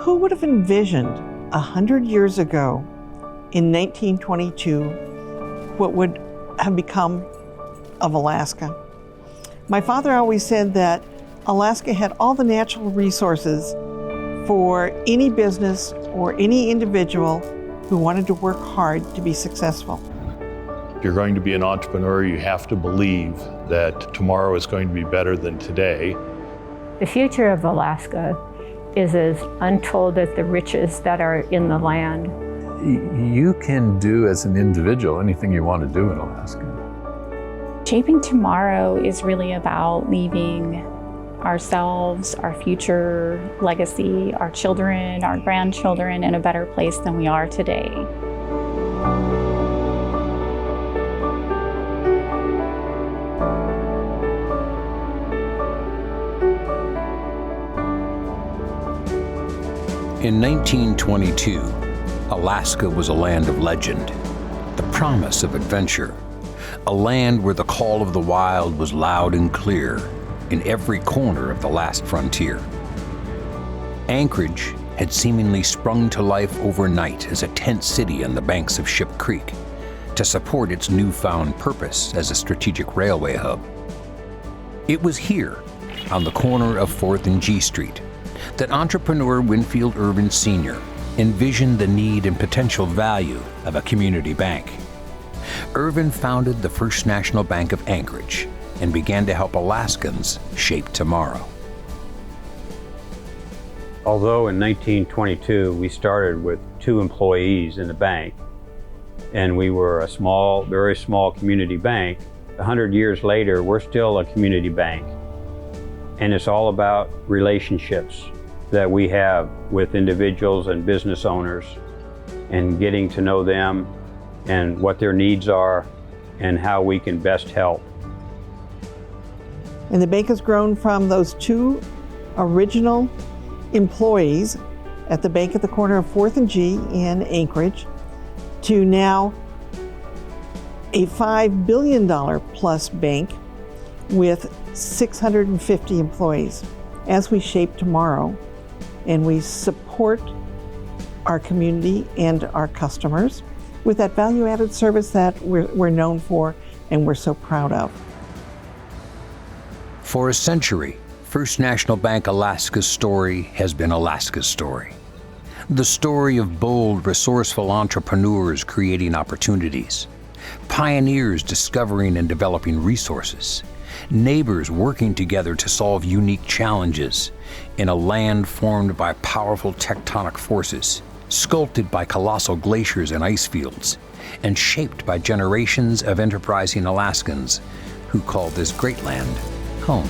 Who would have envisioned 100 years ago, in 1922, what would have become of Alaska? My father always said that Alaska had all the natural resources for any business or any individual who wanted to work hard to be successful. If you're going to be an entrepreneur, you have to believe that tomorrow is going to be better than today. The future of Alaska is as untold as the riches that are in the land. You can do as an individual anything you want to do in Alaska. Shaping tomorrow is really about leaving ourselves, our future legacy, our children, our grandchildren in a better place than we are today. In 1922, Alaska was a land of legend, the promise of adventure, a land where the call of the wild was loud and clear in every corner of the last frontier. Anchorage had seemingly sprung to life overnight as a tent city on the banks of Ship Creek to support its newfound purpose as a strategic railway hub. It was here, on the corner of 4th and G Street, that entrepreneur Winfield Irvin Sr. envisioned the need and potential value of a community bank. Irvin founded the First National Bank of Anchorage and began to help Alaskans shape tomorrow. Although in 1922 we started with 2 employees in the bank, and we were a small, very small community bank, 100 years later we're still a community bank. And it's all about relationships that we have with individuals and business owners and getting to know them and what their needs are and how we can best help. And the bank has grown from those 2 original employees at the bank at the corner of 4th and G in Anchorage to now a $5 billion plus bank with 650 employees. As we shape tomorrow and we support our community and our customers with that value-added service that we're known for and we're so proud of. For a century, First National Bank Alaska's story has been Alaska's story. The story of bold, resourceful entrepreneurs creating opportunities, pioneers discovering and developing resources, neighbors working together to solve unique challenges in a land formed by powerful tectonic forces, sculpted by colossal glaciers and ice fields, and shaped by generations of enterprising Alaskans who call this great land home.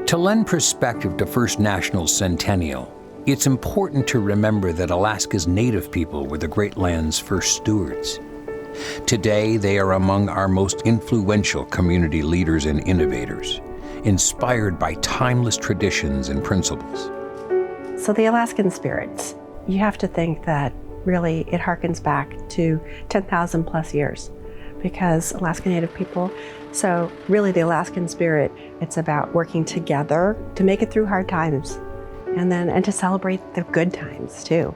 To lend perspective to First National's centennial, it's important to remember that Alaska's native people were the great land's first stewards. Today, they are among our most influential community leaders and innovators, inspired by timeless traditions and principles. So the Alaskan spirit, you have to think that really it harkens back to 10,000 plus years, because Alaska Native people, so really the Alaskan spirit, it's about working together to make it through hard times and to celebrate the good times too.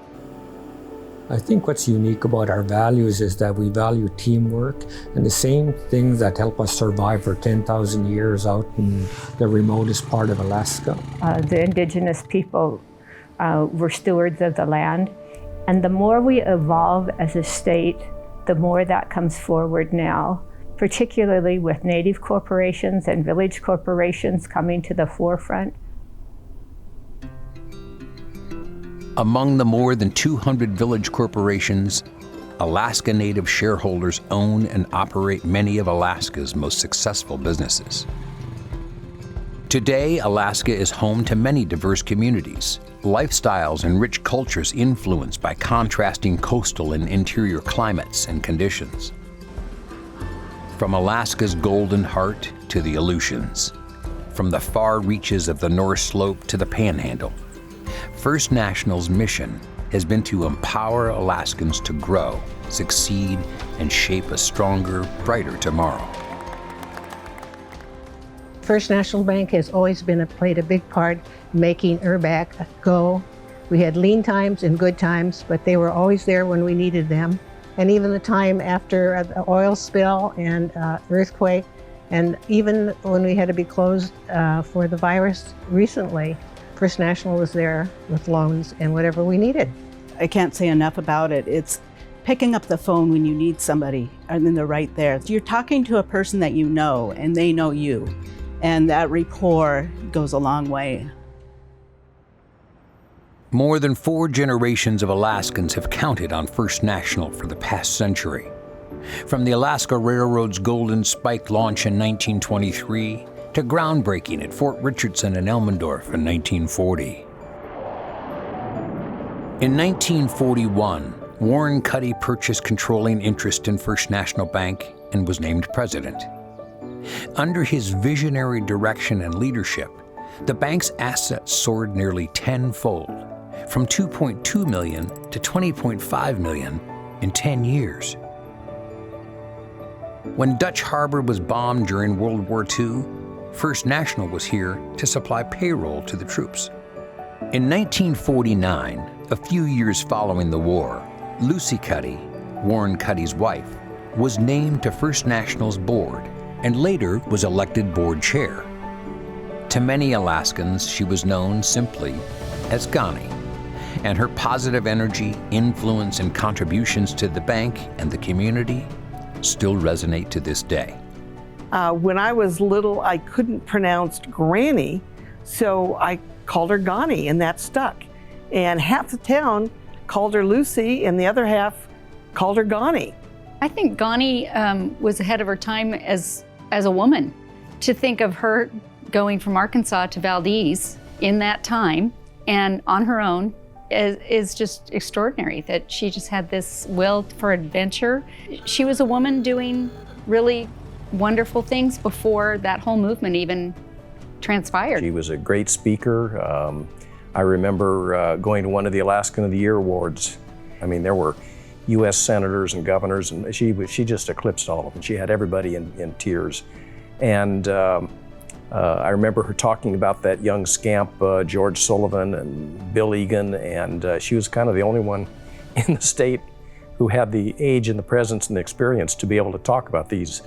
I think what's unique about our values is that we value teamwork and the same things that help us survive for 10,000 years out in the remotest part of Alaska. The indigenous people were stewards of the land, and the more we evolve as a state, the more that comes forward now, particularly with native corporations and village corporations coming to the forefront. Among the more than 200 village corporations, Alaska Native shareholders own and operate many of Alaska's most successful businesses. Today, Alaska is home to many diverse communities, lifestyles and rich cultures influenced by contrasting coastal and interior climates and conditions. From Alaska's Golden Heart to the Aleutians, from the far reaches of the North Slope to the Panhandle, First National's mission has been to empower Alaskans to grow, succeed, and shape a stronger, brighter tomorrow. First National Bank has always played a big part in making URBAC go. We had lean times and good times, but they were always there when we needed them. And even the time after the oil spill and earthquake, and even when we had to be closed for the virus recently, First National was there with loans and whatever we needed. I can't say enough about it. It's picking up the phone when you need somebody, and then they're right there. You're talking to a person that you know, and they know you. And that rapport goes a long way. More than 4 generations of Alaskans have counted on First National for the past century. From the Alaska Railroad's Golden Spike launch in 1923 to groundbreaking at Fort Richardson and Elmendorf in 1940. In 1941, Warren Cuddy purchased controlling interest in First National Bank and was named president. Under his visionary direction and leadership, the bank's assets soared nearly tenfold, from $2.2 million to $20.5 million in 10 years. When Dutch Harbor was bombed during World War II, First National was here to supply payroll to the troops. In 1949, a few years following the war, Lucy Cuddy, Warren Cuddy's wife, was named to First National's board and later was elected board chair. To many Alaskans, she was known simply as Ghani, and her positive energy, influence, and contributions to the bank and the community still resonate to this day. When I was little, I couldn't pronounce granny, so I called her Ghani, and that stuck. And half the town called her Lucy, and the other half called her Ghani. I think Ghani was ahead of her time as a woman. To think of her going from Arkansas to Valdez in that time and on her own is just extraordinary, that she just had this will for adventure. She was a woman doing really wonderful things before that whole movement even transpired. She was a great speaker. I remember going to one of the Alaskan of the Year awards. I mean, there were U.S. senators and governors, and she just eclipsed all of them. She had everybody in tears. And I remember her talking about that young scamp, George Sullivan and Bill Egan, and she was kind of the only one in the state who had the age and the presence and the experience to be able to talk about these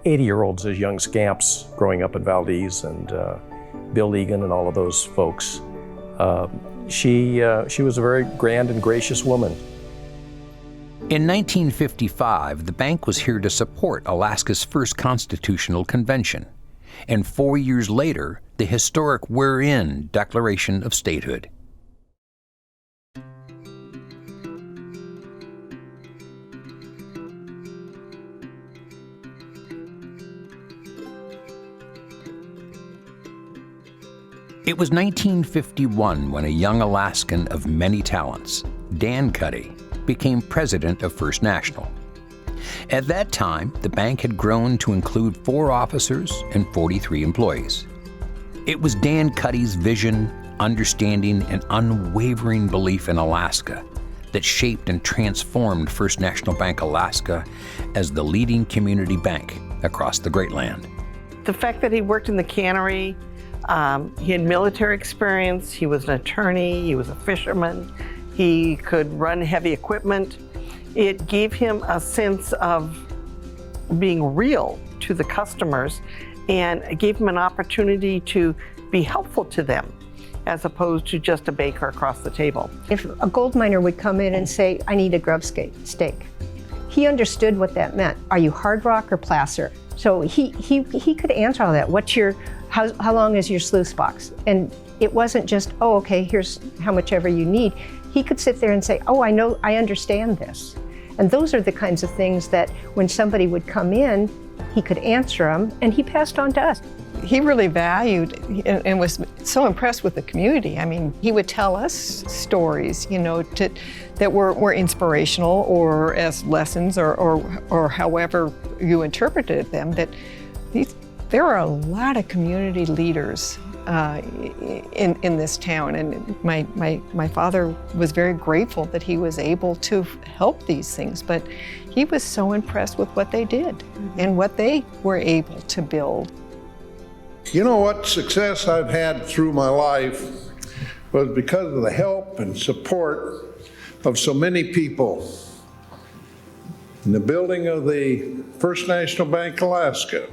80-year-olds as young scamps growing up in Valdez, and Bill Egan and all of those folks. She was a very grand and gracious woman. In 1955, the bank was here to support Alaska's first constitutional convention, and 4 years later, the historic We're In Declaration of Statehood. It was 1951 when a young Alaskan of many talents, Dan Cuddy, became president of First National. At that time, the bank had grown to include 4 officers and 43 employees. It was Dan Cuddy's vision, understanding, and unwavering belief in Alaska that shaped and transformed First National Bank Alaska as the leading community bank across the Great Land. The fact that he worked in the cannery, he had military experience, he was an attorney, he was a fisherman, he could run heavy equipment. It gave him a sense of being real to the customers, and it gave him an opportunity to be helpful to them as opposed to just a baker across the table. If a gold miner would come in and say, I need a grub steak, he understood what that meant. Are you hard rock or placer? So he could answer all that. How long is your sluice box? And it wasn't just, oh, okay, here's how much ever you need. He could sit there and say, oh, I understand this. And those are the kinds of things that when somebody would come in, he could answer them, and he passed on to us. He really valued and was so impressed with the community. I mean, he would tell us stories, that were inspirational or as lessons or however you interpreted them, that there are a lot of community leaders in this town. And my father was very grateful that he was able to help these things, but he was so impressed with what they did and what they were able to build. You know what success I've had through my life was because of the help and support of so many people. And the building of the First National Bank Alaska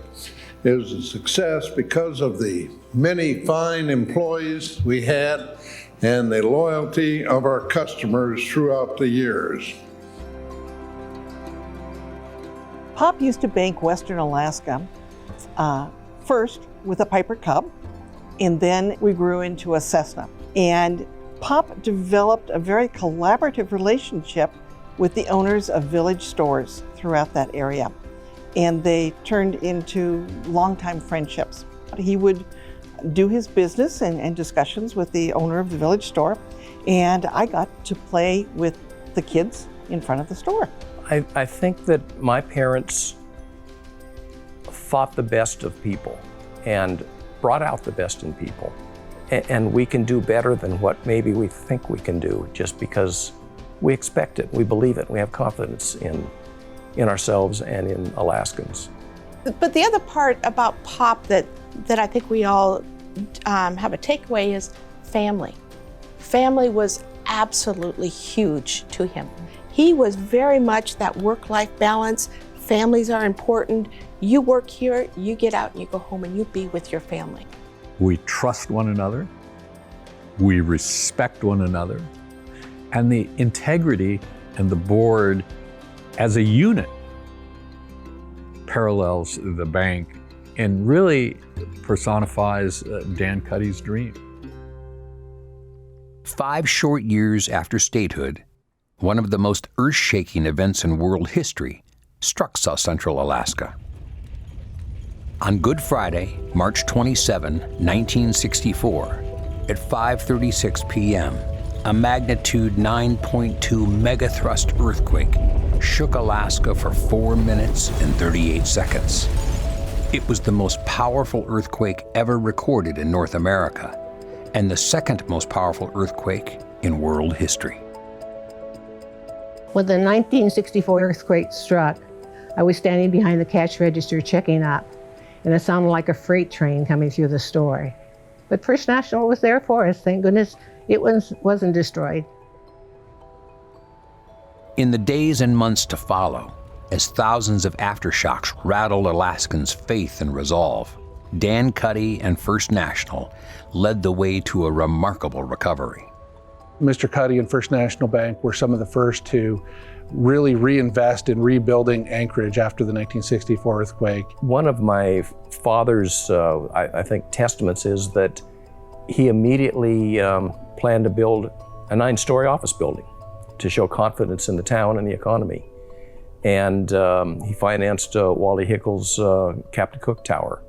is a success because of the many fine employees we had and the loyalty of our customers throughout the years. Pop used to bank Western Alaska first with a Piper Cub, and then we grew into a Cessna. And Pop developed a very collaborative relationship with the owners of village stores throughout that area. And they turned into longtime friendships. He would do his business and discussions with the owner of the village store, and I got to play with the kids in front of the store. I think that my parents thought the best of people and brought out the best in people. And we can do better than what maybe we think we can do just because we expect it, we believe it, we have confidence in ourselves and in Alaskans. But the other part about Pop that I think we all have a takeaway is family. Family was absolutely huge to him. He was very much that work-life balance. Families are important. You work here, you get out, and you go home, and you be with your family. We trust one another. We respect one another. And the integrity and the board as a unit parallels the bank and really personifies Dan Cuddy's dream. 5 short years after statehood, one of the most earth-shaking events in world history struck South Central Alaska. On Good Friday, March 27, 1964, at 5:36 p.m., a magnitude 9.2 megathrust earthquake shook Alaska for 4 minutes and 38 seconds. It was the most powerful earthquake ever recorded in North America, and the second most powerful earthquake in world history. When the 1964 earthquake struck, I was standing behind the cash register checking up, and it sounded like a freight train coming through the store. But First National was there for us. Thank goodness it wasn't destroyed. In the days and months to follow, as thousands of aftershocks rattled Alaskans' faith and resolve, Dan Cuddy and First National led the way to a remarkable recovery. Mr. Cuddy and First National Bank were some of the first to really reinvest in rebuilding Anchorage after the 1964 earthquake. One of my father's, I think, testaments is that he immediately planned to build a 9-story office building to show confidence in the town and the economy. And he financed Wally Hickle's Captain Cook Tower,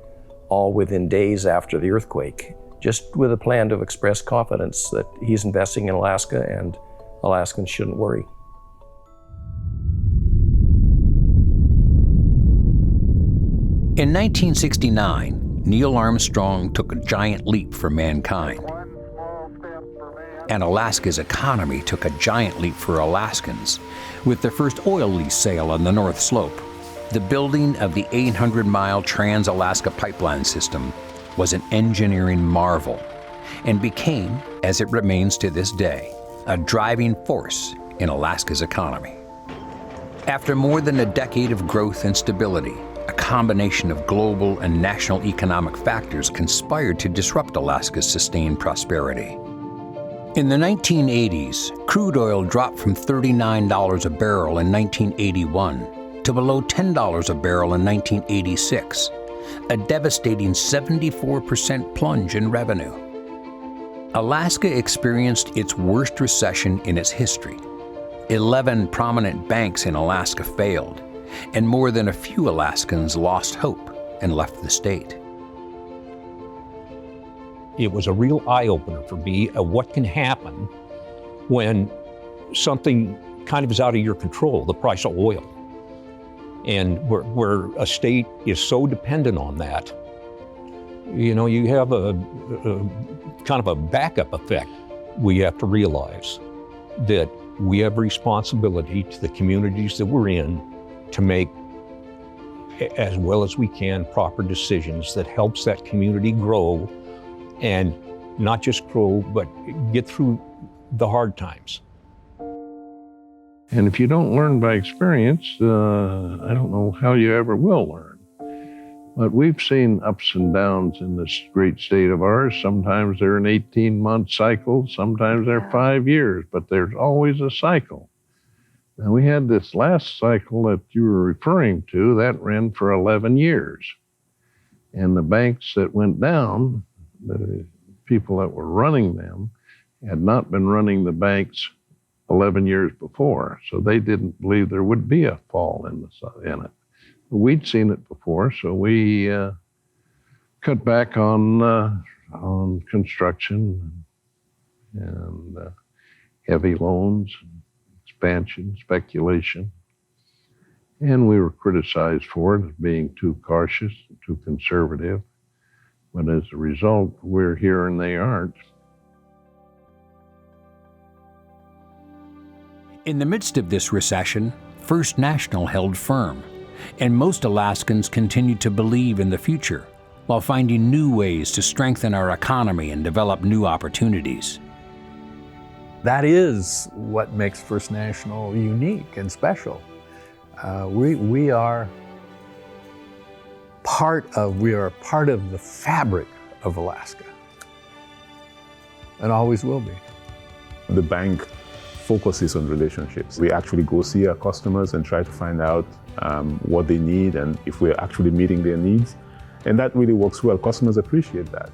all within days after the earthquake, just with a plan to express confidence that he's investing in Alaska and Alaskans shouldn't worry. In 1969, Neil Armstrong took a giant leap for mankind. And Alaska's economy took a giant leap for Alaskans with the first oil lease sale on the North Slope. The building of the 800-mile Trans-Alaska Pipeline System was an engineering marvel and became, as it remains to this day, a driving force in Alaska's economy. After more than a decade of growth and stability, a combination of global and national economic factors conspired to disrupt Alaska's sustained prosperity. In the 1980s, crude oil dropped from $39 a barrel in 1981 to below $10 a barrel in 1986, a devastating 74% plunge in revenue. Alaska experienced its worst recession in its history. 11 prominent banks in Alaska failed, and more than a few Alaskans lost hope and left the state. It was a real eye-opener for me of what can happen when something kind of is out of your control, the price of oil. And where a state is so dependent on that, you have a kind of a backup effect. We have to realize that we have responsibility to the communities that we're in to make, as well as we can, proper decisions that helps that community grow, and not just grow, but get through the hard times. And if you don't learn by experience, I don't know how you ever will learn. But we've seen ups and downs in this great state of ours. Sometimes they're an 18-month cycle, sometimes they're 5 years, but there's always a cycle. And we had this last cycle that you were referring to that ran for 11 years. And the banks that went down, the people that were running them, had not been running the banks 11 years before, so they didn't believe there would be a fall in it. We'd seen it before, so we cut back on construction and heavy loans, expansion, speculation, and we were criticized for it as being too cautious, too conservative. But as a result, we're here and they aren't. In the midst of this recession, First National held firm, and most Alaskans continued to believe in the future while finding new ways to strengthen our economy and develop new opportunities. That is what makes First National unique and special. We are part of the fabric of Alaska, and always will be. The bank focuses on relationships. We actually go see our customers and try to find out what they need and if we're actually meeting their needs. And that really works well. Customers appreciate that.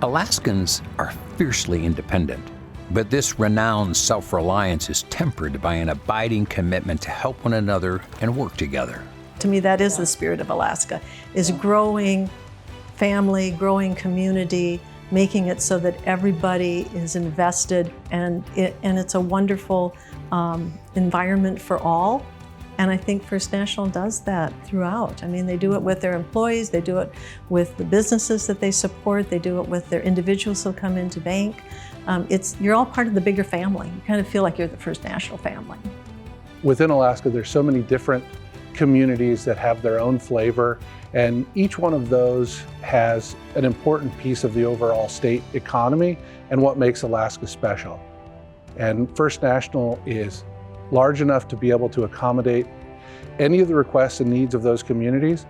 Alaskans are fiercely independent, but this renowned self-reliance is tempered by an abiding commitment to help one another and work together. To me, that is the spirit of Alaska, is growing family, growing community, making it so that everybody is invested, and it's a wonderful environment for all. And I think First National does that throughout. I mean, they do it with their employees, they do it with the businesses that they support, they do it with their individuals who come into bank. You're all part of the bigger family. You kind of feel like you're the First National family. Within Alaska, there's so many different communities that have their own flavor, and each one of those has an important piece of the overall state economy and what makes Alaska special. And First National is large enough to be able to accommodate any of the requests and needs of those communities.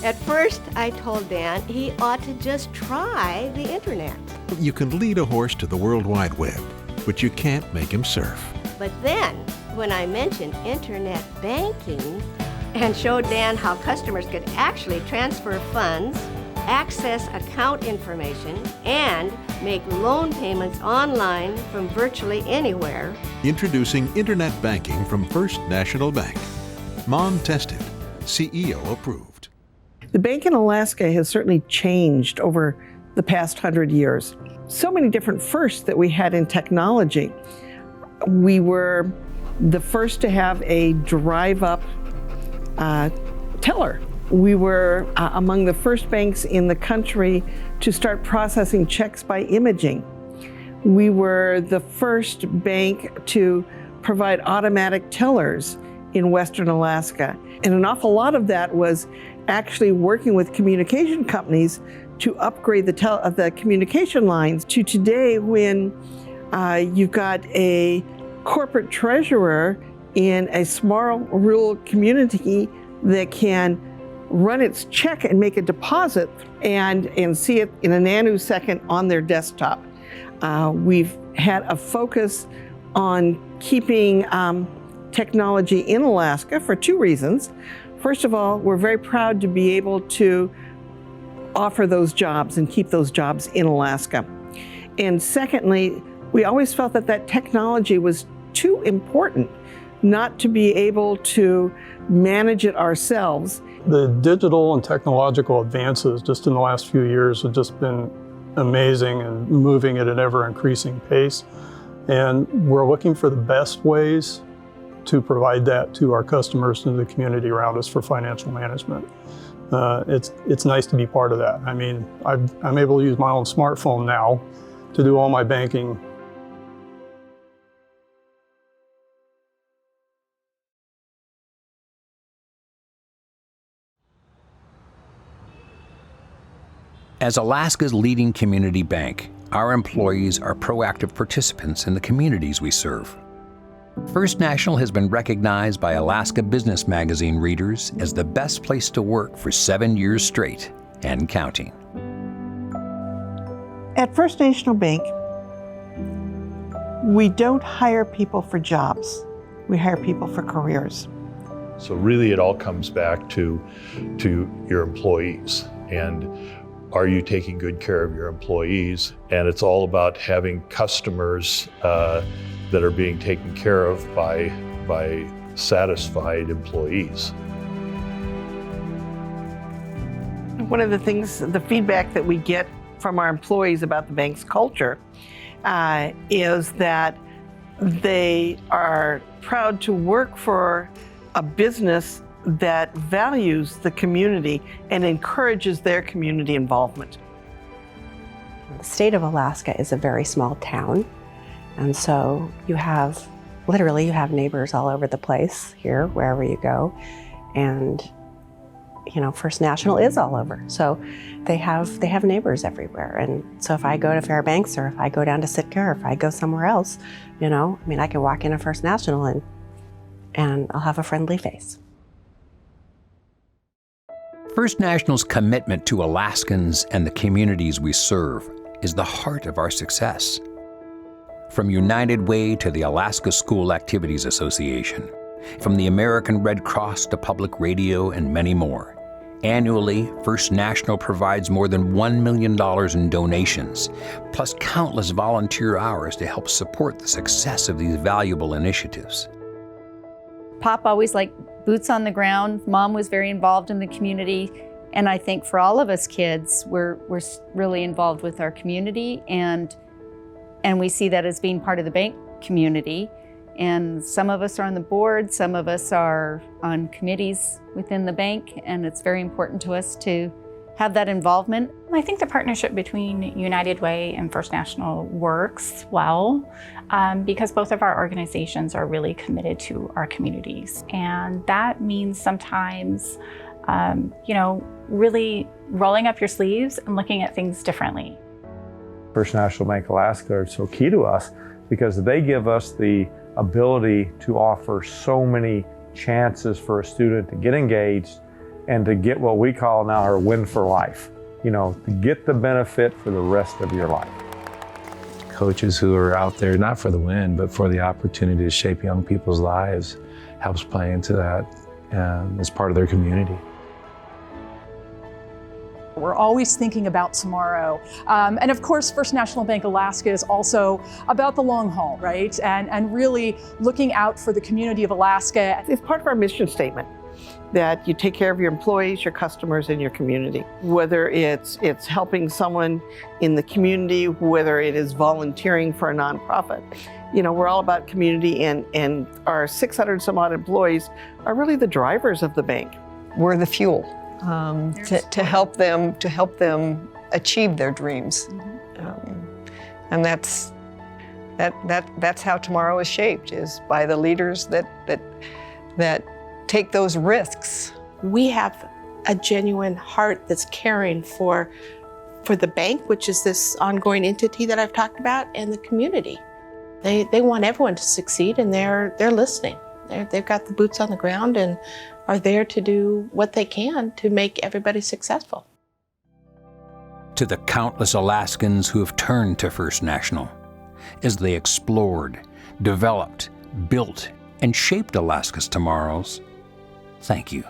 At first, I told Dan he ought to just try the internet. You can lead a horse to the World Wide Web, but you can't make him surf. But then, when I mentioned internet banking and showed Dan how customers could actually transfer funds, access account information, and make loan payments online from virtually anywhere. Introducing internet banking from First National Bank. Mom tested, CEO approved. The bank in Alaska has certainly changed over the past 100 years. So many different firsts that we had in technology. We were the first to have a drive-up teller. We were among the first banks in the country to start processing checks by imaging. We were the first bank to provide automatic tellers in Western Alaska. And an awful lot of that was actually working with communication companies to upgrade the communication lines to today, when you've got a corporate treasurer in a small rural community that can run its check and make a deposit and see it in a nanosecond on their desktop. We've had a focus on keeping technology in Alaska for two reasons. First of all, we're very proud to be able to offer those jobs and keep those jobs in Alaska. And secondly, we always felt that that technology was too important not to be able to manage it ourselves. The digital and technological advances just in the last few years have just been amazing and moving at an ever increasing pace. And we're looking for the best ways to provide that to our customers and the community around us for financial management. It's nice to be part of that. I mean, I'm able to use my own smartphone now to do all my banking. As Alaska's leading community bank, our employees are proactive participants in the communities we serve. First National has been recognized by Alaska Business Magazine readers as the best place to work for 7 years straight and counting. At First National Bank, we don't hire people for jobs. We hire people for careers. So really it all comes back to your employees, and are you taking good care of your employees? And it's all about having customers that are being taken care of by satisfied employees. One of the things, the feedback that we get from our employees about the bank's culture is that they are proud to work for a business that values the community and encourages their community involvement. The state of Alaska is a very small town, and so you have neighbors all over the place here, wherever you go, and First National is all over. So they have neighbors everywhere, and so if I go to Fairbanks or if I go down to Sitka or if I go somewhere else, I can walk into First National and I'll have a friendly face. First National's commitment to Alaskans and the communities we serve is the heart of our success. From United Way to the Alaska School Activities Association, from the American Red Cross to public radio and many more, annually, First National provides more than $1 million in donations, plus countless volunteer hours to help support the success of these valuable initiatives. Pop always liked boots on the ground. Mom was very involved in the community. And I think for all of us kids, we're really involved with our community, and we see that as being part of the bank community. And some of us are on the board, some of us are on committees within the bank, and it's very important to us to have that involvement. I think the partnership between United Way and First National works well because both of our organizations are really committed to our communities. And that means sometimes, really rolling up your sleeves and looking at things differently. First National Bank Alaska are so key to us because they give us the ability to offer so many chances for a student to get engaged and to get what we call now our win for life, to get the benefit for the rest of your life. Coaches who are out there not for the win, but for the opportunity to shape young people's lives helps play into that as part of their community. We're always thinking about tomorrow. And of course, First National Bank Alaska is also about the long haul, right? And really looking out for the community of Alaska. It's part of our mission statement that you take care of your employees, your customers, and your community. Whether it's helping someone in the community, whether it is volunteering for a nonprofit. We're all about community, and our 600 some odd employees are really the drivers of the bank. We're the fuel. To help them achieve their dreams, and that's how tomorrow is shaped, is by the leaders that take those risks. We have a genuine heart that's caring for the bank, which is this ongoing entity that I've talked about, and the community. They want everyone to succeed, and they're listening. They've got the boots on the ground and are there to do what they can to make everybody successful. To the countless Alaskans who have turned to First National as they explored, developed, built, and shaped Alaska's tomorrows, thank you.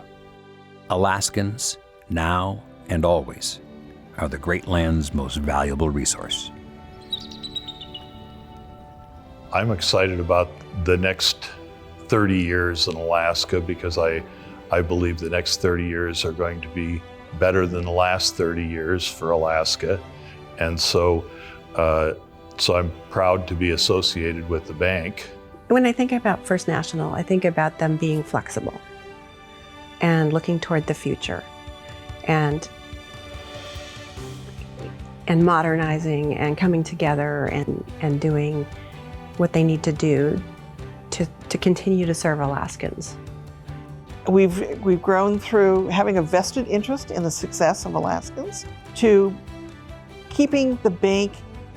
Alaskans, now and always, are the great land's most valuable resource. I'm excited about the next 30 years in Alaska because I believe the next 30 years are going to be better than the last 30 years for Alaska. And so I'm proud to be associated with the bank. When I think about First National, I think about them being flexible and looking toward the future and modernizing and coming together and doing what they need to do to continue to serve Alaskans. We've grown through having a vested interest in the success of Alaskans to keeping the bank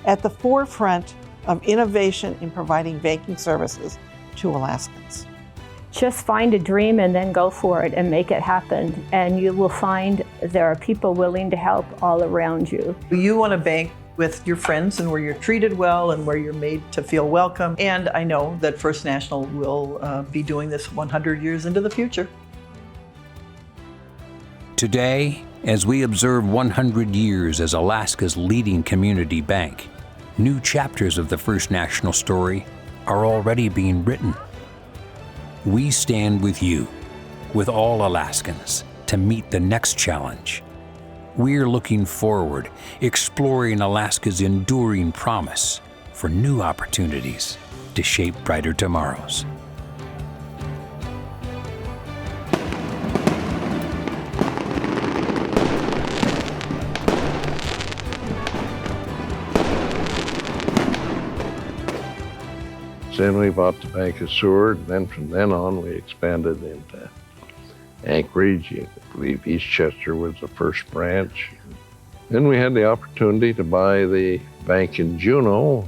at the forefront of innovation in providing banking services to Alaskans. Just find a dream and then go for it and make it happen. And you will find there are people willing to help all around you. You want to bank with your friends and where you're treated well and where you're made to feel welcome. And I know that First National will be doing this 100 years into the future. Today, as we observe 100 years as Alaska's leading community bank, new chapters of the First National story are already being written. We stand with you, with all Alaskans, to meet the next challenge. We're looking forward, exploring Alaska's enduring promise for new opportunities to shape brighter tomorrows. Then we bought the Bank of Seward, and then from then on we expanded into Anchorage. I believe Eastchester was the first branch. Then we had the opportunity to buy the bank in Juneau,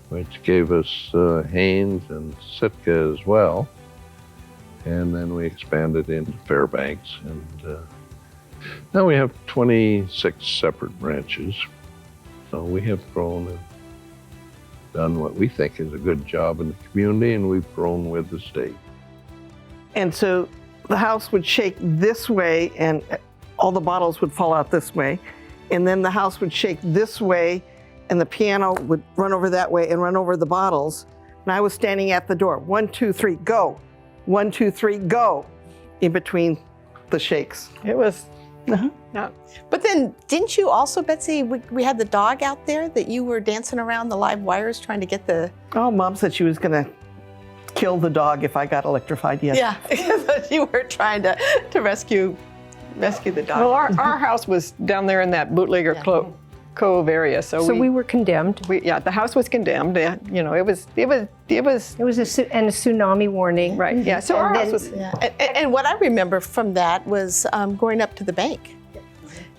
which gave us Haines and Sitka as well. And then we expanded into Fairbanks. And now we have 26 separate branches. So we have grown and done what we think is a good job in the community, and we've grown with the state. And so the house would shake this way and all the bottles would fall out this way. And then the house would shake this way and the piano would run over that way and run over the bottles. And I was standing at the door, 1, 2, 3, go. 1, 2, 3, go, in between the shakes. It was, Yeah. But then didn't you also, Betsy, we had the dog out there that you were dancing around the live wires trying to get the... Oh, Mom said she was gonna kill the dog if I got electrified, yes. Yeah, you were trying to rescue the dog. well, our house was down there in that Bootlegger Cove area, so we were condemned. The house was condemned. You know, it was a tsunami warning. Right. Yeah. So our house was. Yeah. And what I remember from that was going up to the bank.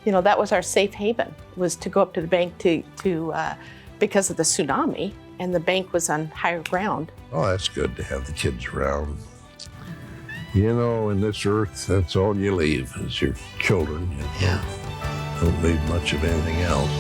You know, that was our safe haven, was to go up to the bank to because of the tsunami, and the bank was on higher ground. Oh, that's good to have the kids around. You know, in this earth, that's all you leave is your children. You don't leave much of anything else.